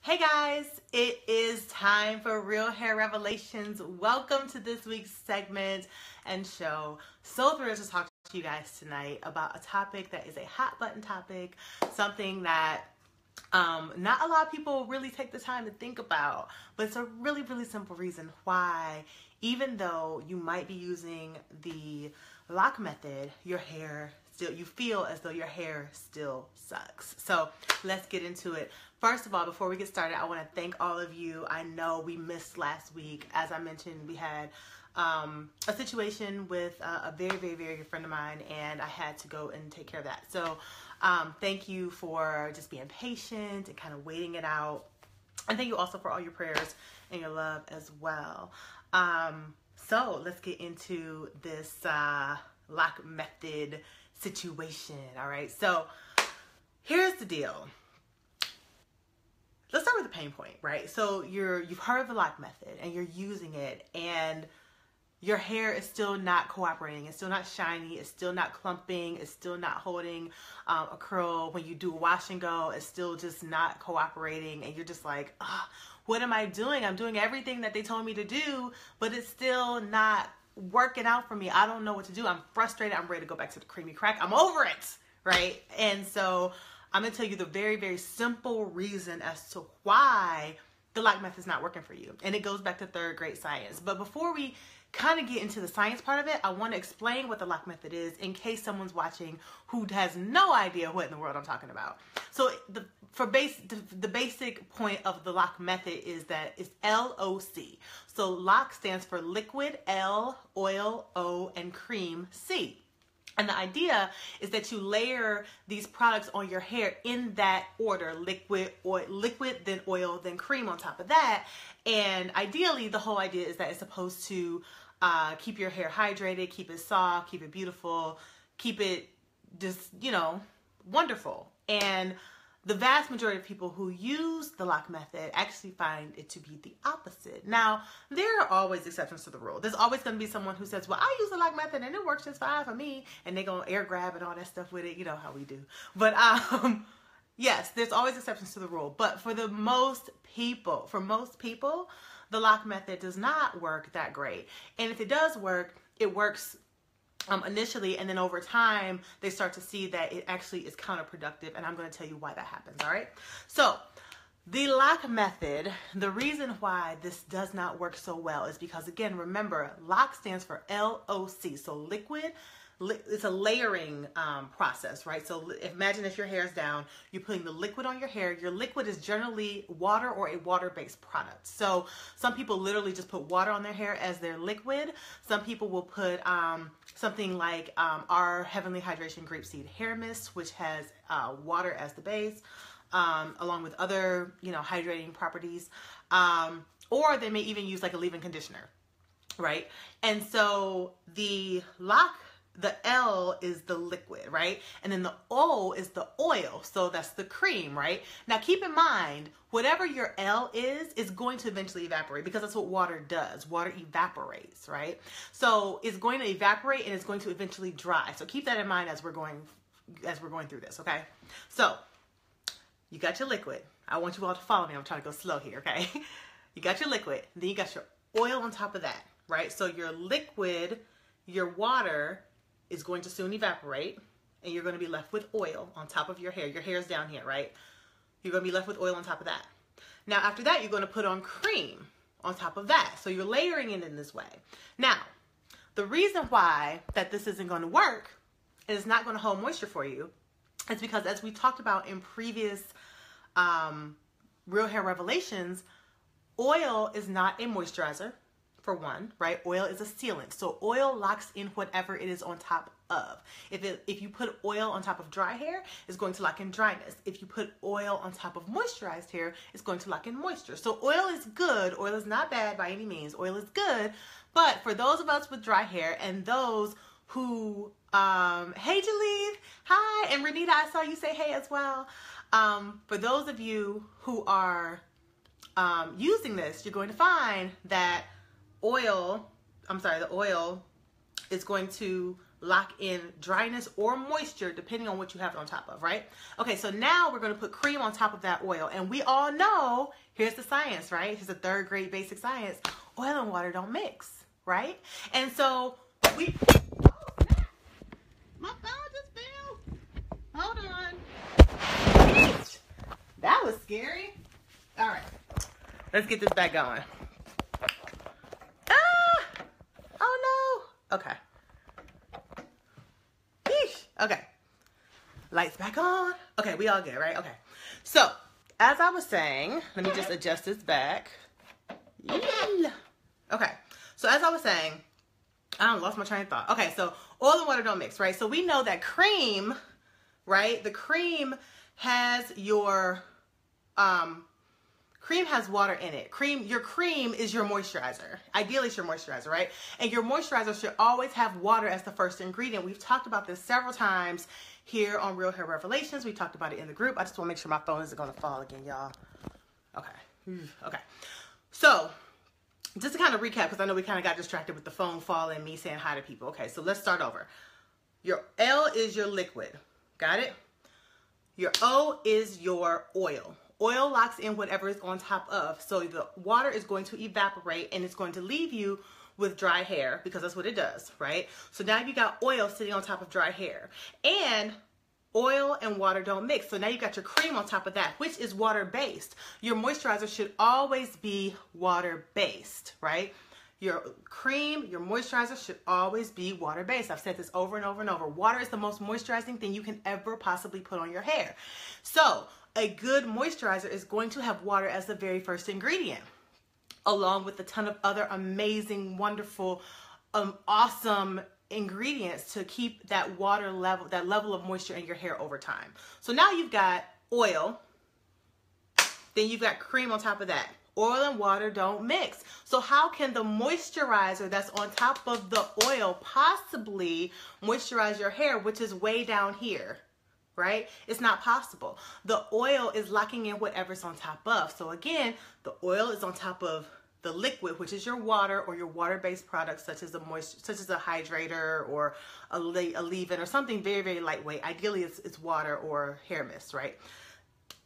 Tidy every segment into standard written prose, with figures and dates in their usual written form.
Hey guys, it is time for Real Hair Revelations. Welcome to this week's segment and show. So thrilled to talk to you guys tonight about a topic that is a hot button topic, something that not a lot of people really take the time to think about, but it's a really, really simple reason why, even though you might be using the LOC method, you feel as though your hair still sucks. So let's get into it. First of all, before we get started, I want to thank all of you. I know we missed last week. As I mentioned, we had a situation with a very, very, very good friend of mine, and I had to go and take care of that. So thank you for just being patient and kind of waiting it out. And thank you also for all your prayers and your love as well. So let's get into this LOC method situation. All right. So here's the deal. Let's start with the pain point, right? So you've heard of the LOC method and you're using it, and your hair is still not cooperating. It's still not shiny. It's still not clumping. It's still not holding a curl. When you do a wash and go, it's still just not cooperating. And you're just like, what am I doing? I'm doing everything that they told me to do, but it's still not working out for me. I don't know what to do. I'm frustrated. I'm ready to go back to the creamy crack. I'm over it, right? And so I'm going to tell you the very, very simple reason as to why the LOC method is not working for you. And it goes back to third grade science. But before we kind of get into the science part of it, I want to explain what the LOC method is in case someone's watching who has no idea what in the world I'm talking about. So the basic point of the LOC method is that it's LOC. So LOC stands for liquid, L, oil, O, and cream, C. And the idea is that you layer these products on your hair in that order: liquid, then oil, then cream on top of that. And ideally, the whole idea is that it's supposed to keep your hair hydrated, keep it soft, keep it beautiful, keep it just, wonderful. And the vast majority of people who use the LOC method actually find it to be the opposite. Now, there are always exceptions to the rule. There's always going to be someone who says, well, I use the LOC method and it works just fine for me. And they're going to air grab and all that stuff with it. You know how we do. But yes, there's always exceptions to the rule. But for most people, the LOC method does not work that great. And if it does work, it works initially, and then over time they start to see that it actually is counterproductive, and I'm going to tell you why that happens. All right, so the LOC method, the reason why this does not work so well is because, again, remember, LOC stands for LOC, so liquid. It's a layering process, right? So imagine if your hair is down, you're putting the liquid on your hair. Your liquid is generally water or a water-based product. So some people literally just put water on their hair as their liquid. Some people will put something like our Heavenly Hydration Grapeseed Hair Mist, which has water as the base, along with other, hydrating properties. Or they may even use like a leave-in conditioner, right? And so the L is the liquid, right? And then the O is the oil. So that's the cream, right? Now keep in mind, whatever your L is going to eventually evaporate, because that's what water does. Water evaporates, right? So it's going to evaporate and it's going to eventually dry. So keep that in mind as we're going through this, okay? So you got your liquid. I want you all to follow me. I'm trying to go slow here, okay? You got your liquid, then you got your oil on top of that, right? So your liquid, your water is going to soon evaporate, and you're going to be left with oil on top of your hair. Your hair's down here, right? You're going to be left with oil on top of that. Now, after that, you're going to put on cream on top of that. So you're layering it in this way. Now, the reason why that this isn't going to work and it's not going to hold moisture for you is because, as we talked about in previous Real Hair Revelations, oil is not a moisturizer. For one, right? Oil is a sealant. So oil locks in whatever it is on top of. If you put oil on top of dry hair, it's going to lock in dryness. If you put oil on top of moisturized hair, it's going to lock in moisture. So oil is good. Oil is not bad by any means. Oil is good. But for those of us with dry hair and those who, hey Jaleeve, hi, and Renita, I saw you say hey as well. For those of you who are using this, you're going to find that the oil is going to lock in dryness or moisture depending on what you have it on top of, right? Okay, so now we're going to put cream on top of that oil. And we all know, here's the science, right? Here's the 3rd grade basic science. Oil and water don't mix, right? And so we... Oh, snap. My phone just fell. Hold on. That was scary. All right. Let's get this back going. Ah! Oh, no. Okay. Okay, lights back on. Okay, we all good, right? Okay, so as I was saying, let me just adjust this back. Okay, so as I was saying, I lost my train of thought. Okay, so oil and water don't mix, right? So we know that cream, right? The cream has your, cream has water in it. Your cream is your moisturizer. Ideally, it's your moisturizer, right? And your moisturizer should always have water as the first ingredient. We've talked about this several times here on Real Hair Revelations. We talked about it in the group. I just want to make sure my phone isn't going to fall again, y'all. Okay. Okay. So, just to kind of recap, because I know we kind of got distracted with the phone falling and me saying hi to people. Okay, so let's start over. Your L is your liquid. Got it? Your O is your oil. Oil locks in whatever is on top of. So the water is going to evaporate and it's going to leave you with dry hair because that's what it does, right? So now you got oil sitting on top of dry hair. And oil and water don't mix. So now you got your cream on top of that, which is water-based. Your moisturizer should always be water-based, right? Your cream, your moisturizer should always be water-based. I've said this over and over and over. Water is the most moisturizing thing you can ever possibly put on your hair. So a good moisturizer is going to have water as the very first ingredient, along with a ton of other amazing, wonderful, awesome ingredients to keep that water level, that level of moisture in your hair over time. So now you've got oil, then you've got cream on top of that. Oil and water don't mix. So how can the moisturizer that's on top of the oil possibly moisturize your hair, which is way down here? Right? It's not possible. The oil is locking in whatever's on top of. So again, the oil is on top of the liquid, which is your water or your water-based products, such as a hydrator or a leave-in or something very, very lightweight. Ideally, it's water or hair mist, right?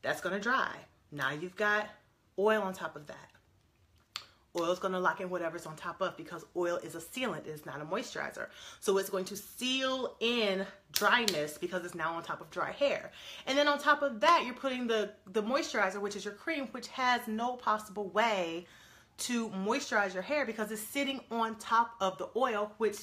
That's going to dry. Now you've got oil on top of that. Oil is going to lock in whatever's on top of, because oil is a sealant. It is not a moisturizer. So it's going to seal in dryness because it's now on top of dry hair. And then on top of that, you're putting the moisturizer, which is your cream, which has no possible way to moisturize your hair because it's sitting on top of the oil, which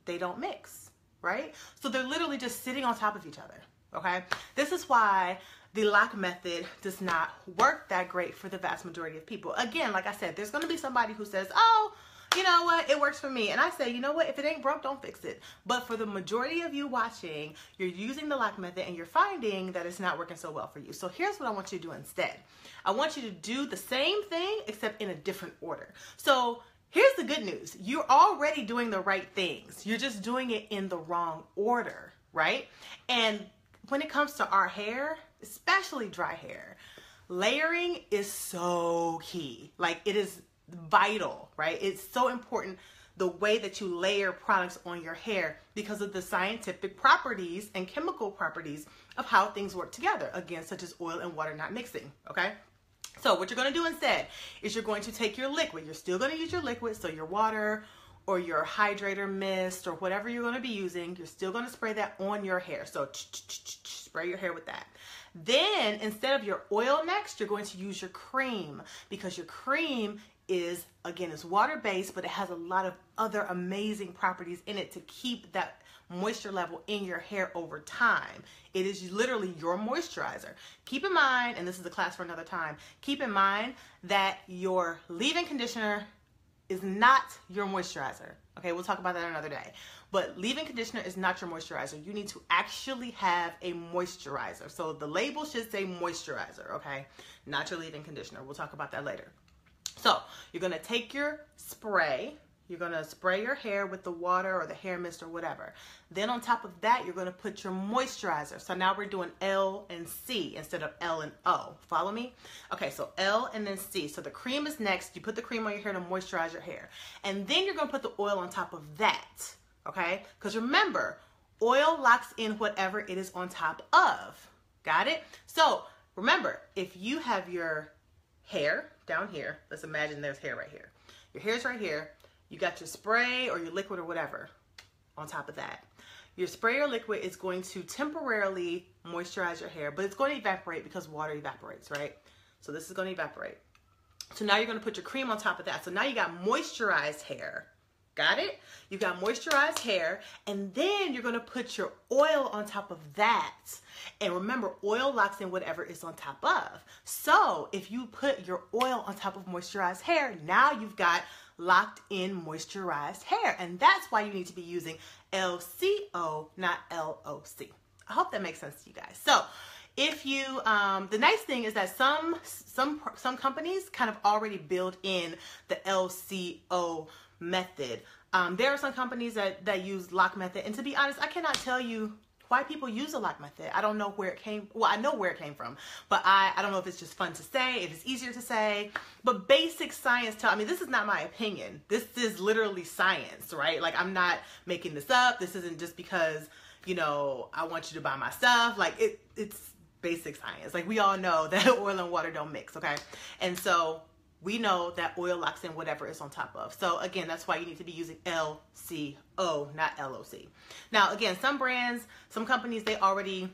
they don't mix, right? So they're literally just sitting on top of each other, okay? This is why the LOC method does not work that great for the vast majority of people. Again, like I said, there's going to be somebody who says, oh, you know what, it works for me. And I say, you know what, if it ain't broke, don't fix it. But for the majority of you watching, you're using the LOC method and you're finding that it's not working so well for you. So here's what I want you to do instead. I want you to do the same thing, except in a different order. So here's the good news. You're already doing the right things. You're just doing it in the wrong order, right? And when it comes to our hair, especially dry hair, layering is so key. Like, it is vital, right? It's so important, the way that you layer products on your hair, because of the scientific properties and chemical properties of how things work together, again, such as oil and water not mixing, okay? So what you're going to do instead is you're going to take your liquid. You're still going to use your liquid, so your water or your hydrator mist or whatever you're going to be using, you're still going to spray that on your hair. So spray your hair with that. Then instead of your oil next, you're going to use your cream, because your cream is, again, it's water-based, but it has a lot of other amazing properties in it to keep that moisture level in your hair over time. It is literally your moisturizer. Keep in mind, and this is a class for another time, keep in mind that your leave-in conditioner is not your moisturizer. Okay, we'll talk about that another day. But leave-in conditioner is not your moisturizer. You need to actually have a moisturizer. So the label should say moisturizer, okay? Not your leave-in conditioner. We'll talk about that later. So you're gonna take your spray. You're gonna spray your hair with the water or the hair mist or whatever. Then on top of that, you're gonna put your moisturizer. So now we're doing L and C instead of L and O. Follow me? Okay, so L and then C. So the cream is next. You put the cream on your hair to moisturize your hair. And then you're gonna put the oil on top of that. okay? Because remember, oil locks in whatever it is on top of. Got it? So remember, if you have your hair down here, let's imagine there's hair right here. Your hair's right here. You got your spray or your liquid or whatever on top of that. Your spray or liquid is going to temporarily moisturize your hair, but it's going to evaporate because water evaporates, right? So this is going to evaporate. So now you're going to put your cream on top of that. So now you got moisturized hair. Got it? You've got moisturized hair, and then you're going to put your oil on top of that. And remember, oil locks in whatever is on top of. So if you put your oil on top of moisturized hair, now you've got locked in moisturized hair. And that's why you need to be using LCO, not LOC. I hope that makes sense to you guys. So if you, the nice thing is that some companies kind of already build in the LCO method. There are some companies that use LOC method, and to be honest, I cannot tell you why people use a LOC method. I don't know where it came. Well, I know where it came from, but I don't know if it's just fun to say, if it's easier to say. But basic science I mean, this is not my opinion. This is literally science, right? Like, I'm not making this up. This isn't just because, you know, I want you to buy my stuff. Like, it's basic science. Like, we all know that oil and water don't mix, okay? And so we know that oil locks in whatever it's on top of. So again, that's why you need to be using LCO, not LOC. Now, again, some brands, some companies, they already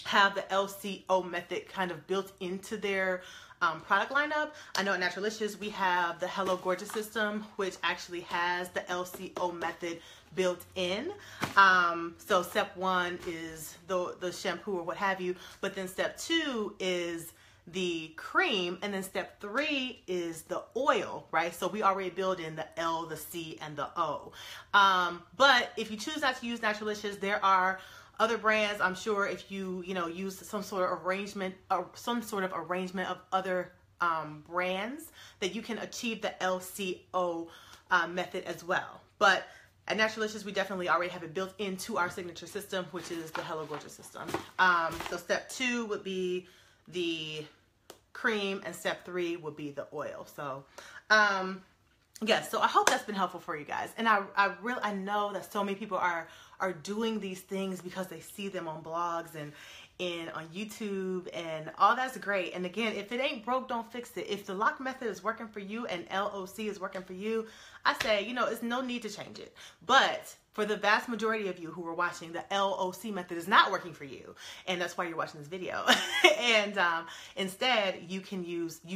have the LCO method kind of built into their product lineup. I know at Naturalicious, we have the Hello Gorgeous system, which actually has the LCO method built in. So step 1 is the shampoo or what have you, but then step 2 is the cream, and then step 3 is the oil, right? So we already build in the L, the C, and the O. But if you choose not to use Naturalicious, there are other brands. I'm sure if you use some sort of arrangement of other brands, that you can achieve the LCO method as well. But at Naturalicious, we definitely already have it built into our signature system, which is the Hello Gorgeous system. So step 2 would be the cream, and step 3 would be the oil. So yes, so I hope that's been helpful for you guys. And I know that so many people are doing these things because they see them on blogs and on YouTube, and all that's great. And again, if it ain't broke, don't fix it. If the LOC method is working for you and LOC is working for you, I say, it's no need to change it. But for the vast majority of you who are watching, the LOC method is not working for you, and that's why you're watching this video. And instead, you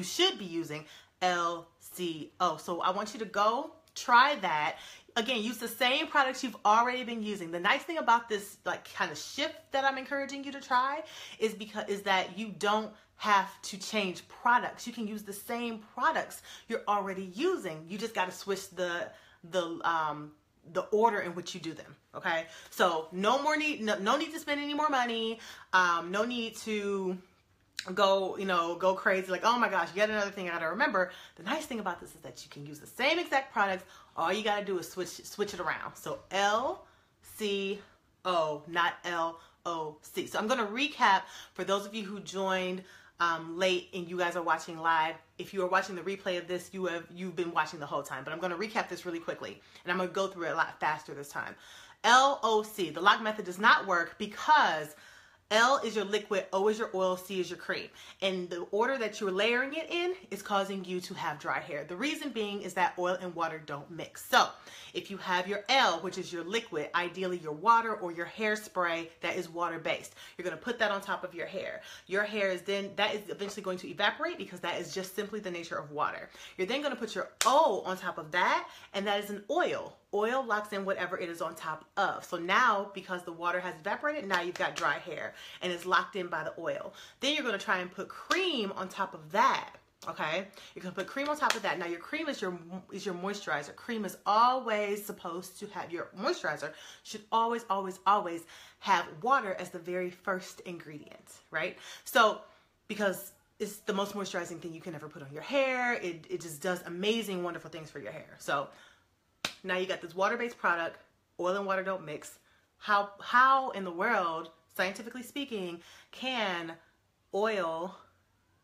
should be using LCO. So I want you to go try that. Again, use the same products you've already been using. The nice thing about this kind of shift that I'm encouraging you to try is that you don't have to change products. You can use the same products you're already using. You just got to switch the order in which you do them. Okay, so no need to spend any more money. No need to go crazy, like, oh my gosh, yet another thing I gotta remember. The nice thing about this is that you can use the same exact products. All you gotta do is switch it around. So LCO, not LOC. So I'm gonna recap for those of you who joined late and you guys are watching live. If you are watching the replay of this, you've been watching the whole time. But I'm gonna recap this really quickly, and I'm gonna go through it a lot faster this time. LOC, the LOC method, does not work because L is your liquid, O is your oil, C is your cream. And the order that you're layering it in is causing you to have dry hair. The reason being is that oil and water don't mix. So if you have your L, which is your liquid, ideally your water or your hairspray that is water-based, you're going to put that on top of your hair. Your hair is that is eventually going to evaporate because that is just simply the nature of water. You're then going to put your O on top of that, and that is an oil. Oil locks in whatever it is on top of. So now, because the water has evaporated, now you've got dry hair and it's locked in by the oil. Then you're going to try and put cream on top of that. Okay, you're going to put cream on top of that. Now your cream is your moisturizer. Cream is always supposed to have, your moisturizer should always have water as the very first ingredient, right? So because it's the most moisturizing thing you can ever put on your hair. It just does amazing, wonderful things for your hair. So now you got this water-based product. Oil and water don't mix. How in the world, scientifically speaking, can oil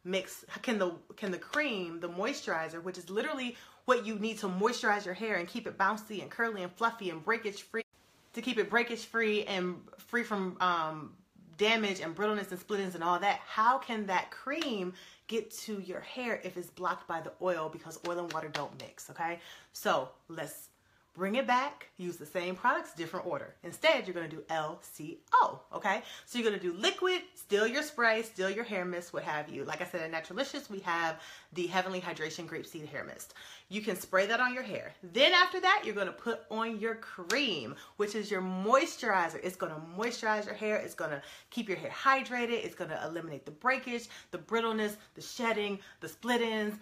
mix? Can the cream, the moisturizer, which is literally what you need to moisturize your hair and keep it bouncy and curly and fluffy and breakage free, to keep it breakage free and free from damage and brittleness and split ends and all that, how can that cream get to your hair if it's blocked by the oil, because oil and water don't mix, okay? So let's bring it back, use the same products, different order. Instead, you're gonna do LCO, okay? So you're gonna do liquid, still your spray, still your hair mist, what have you. Like I said, at Naturalicious, we have the Heavenly Hydration Grapeseed Hair Mist. You can spray that on your hair. Then after that, you're gonna put on your cream, which is your moisturizer. It's gonna moisturize your hair. It's gonna keep your hair hydrated. It's gonna eliminate the breakage, the brittleness, the shedding, the split ends.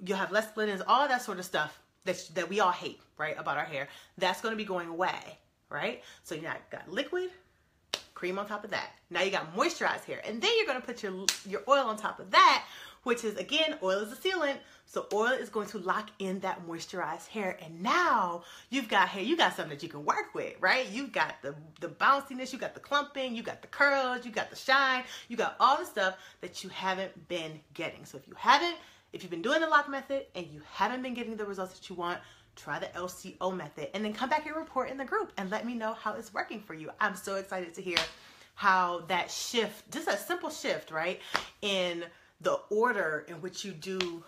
You'll have less split ends, all that sort of stuff that we all hate, right, about our hair. That's going to be going away, right? So you now got liquid, cream on top of that. Now you got moisturized hair, and then you're going to put your oil on top of that, which is, again, oil is a sealant, so oil is going to lock in that moisturized hair, and now you've got hair, you got something that you can work with, right? You've got the bounciness, you got the clumping, you got the curls, you got the shine, you got all the stuff that you haven't been getting. So if you've been doing the LOC method and you haven't been getting the results that you want, try the LCO method and then come back and report in the group and let me know how it's working for you. I'm so excited to hear how that shift, just a simple shift, right, in the order in which you do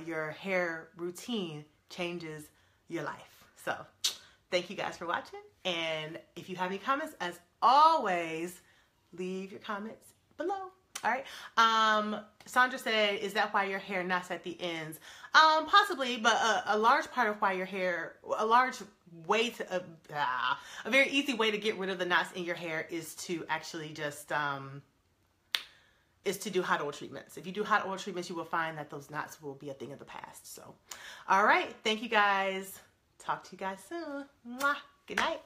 your hair routine changes your life. So thank you guys for watching. And if you have any comments, as always, leave your comments below. All right. Sandra said, is that why your hair knots at the ends? Possibly, but a large part of why your hair, a very easy way to get rid of the knots in your hair is to actually just, is to do hot oil treatments. If you do hot oil treatments, you will find that those knots will be a thing of the past. So, all right. Thank you guys. Talk to you guys soon. Mwah. Good night.